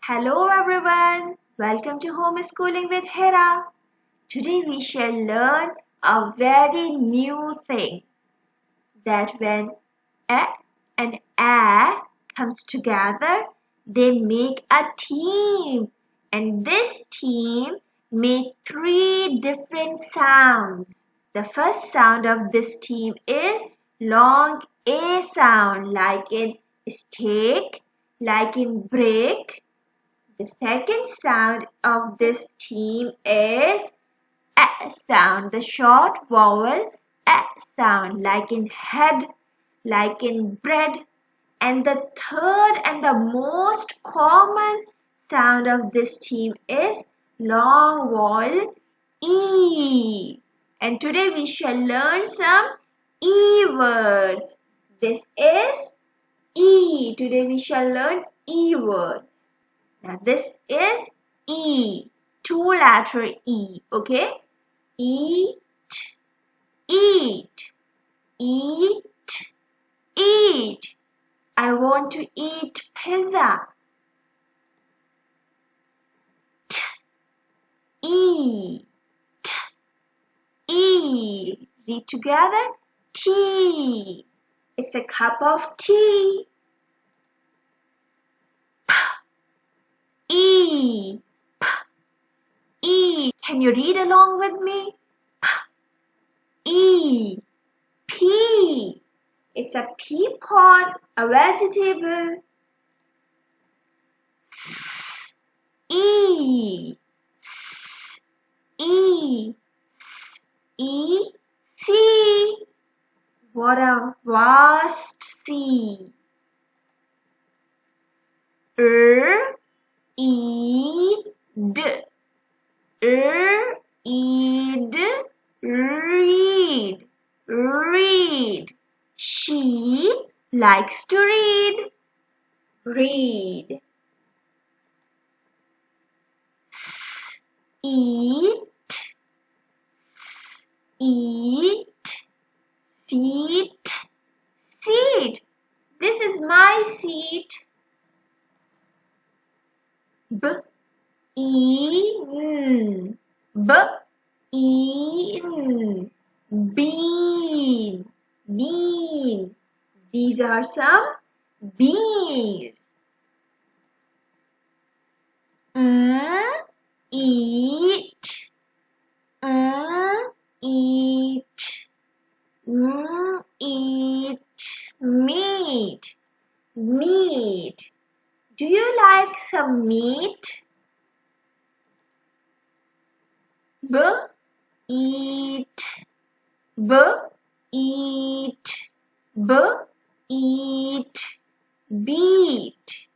Hello everyone, welcome to Homeschooling with Hera. Today we shall learn a very new thing that when a and a comes together, they make a team, and this team make three different sounds. The first sound of this team is long A sound, like in steak, like in brick. The second sound of this team is a sound, the short vowel a sound, like in head, like in bread. And the third and the most common sound of this team is long vowel E. And today we shall learn some E words. This is E. Today we shall learn E words. Now this is E, two-letter E, okay? Eat, eat, eat, eat. I want to eat pizza. T, eat, eat. Read together. Tea. It's a cup of tea. E, p, E. Can you read along with me? P, E, pea. It's a pea pod, a vegetable. S, E, S, E, S, E, sea. What a vast sea. Eed, eed, read, read. She likes to read. Read. Eat, eat, seat, seat. This is my seat. Bean, bean, bean, bean. These are some beans. Eat, eat, eat meat, meat. Do you like some meat? Eat, eat, eat, beat.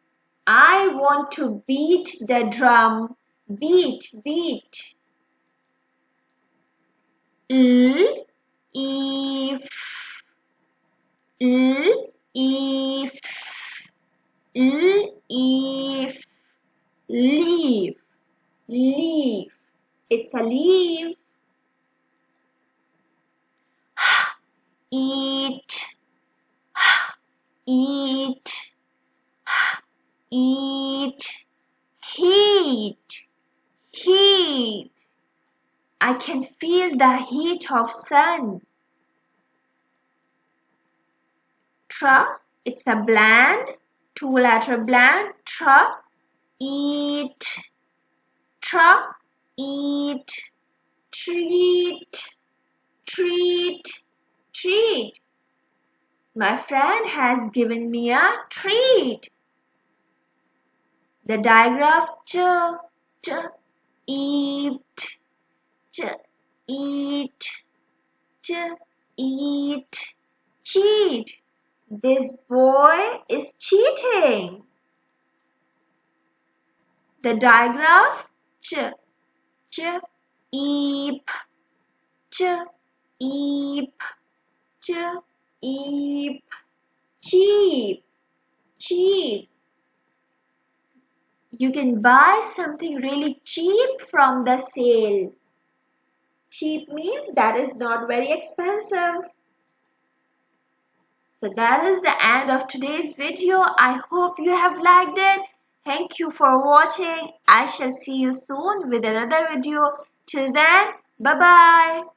I want to beat the drum. Beat, beat. If, if, leaf, leaf, leaf. It's a leaf. Eat, eat, eat, heat, heat. I can feel the heat of sun. Tra, it's a bland, two-letter bland. Tra, eat, tra, eat, treat, treat, treat. My friend has given me a treat. The digraph ch, eat, ch, eat, ch, eat, cheat. This boy is cheating. The digraph ch, eep, ch, eep, ch, eep, cheap, cheap. You can buy something really cheap from the sale. Cheap means that is not very expensive. So that is the end of today's video. I hope you have liked it. Thank you for watching. I shall see you soon with another video. Till then, bye bye.